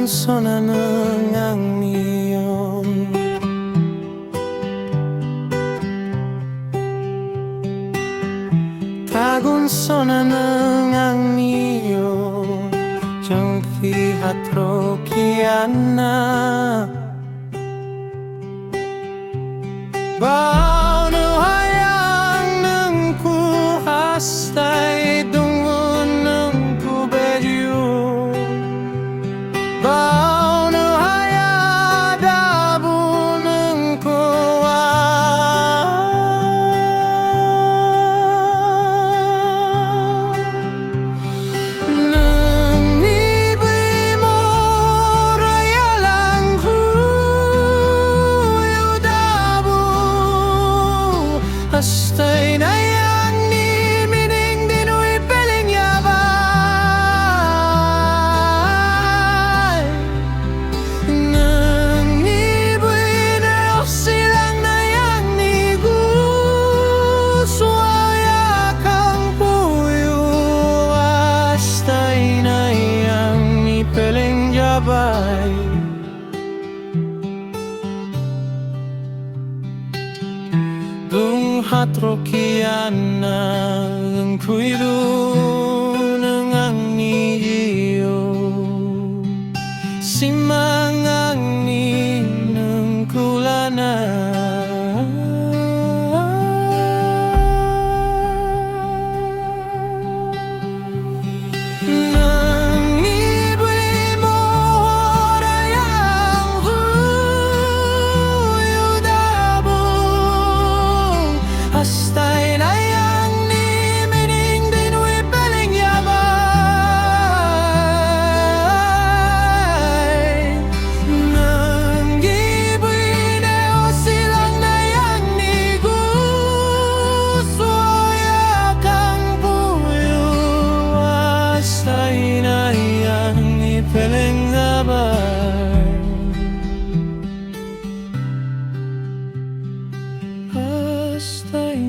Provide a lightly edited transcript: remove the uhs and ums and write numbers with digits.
sonanang ang iyon. Tagun sonanang ang iyon, Jang pihatro kiana. Bao nu hayang nang ku hastay dungun nang ku beju. Bao nu haya dabu nang ku nang ibig mo raya lang ku yu dabu. Hastay na yang ni mining dinu'y piling yabay. Nang ibu'y na silang na yang ni guswaya kang puyo. Hastay na yang ni piling yabay. Dung hatro kiana ang kuidu ng ang iyo. Simang ang ng kulana. Nang ibig mo rayang huyo dabong. Hastay na yang ni mining dinu'y piling yabay. Nang ibig na silang na yang ni guswaya kang puyo. Hastay na yang ni piling yabay. Hastay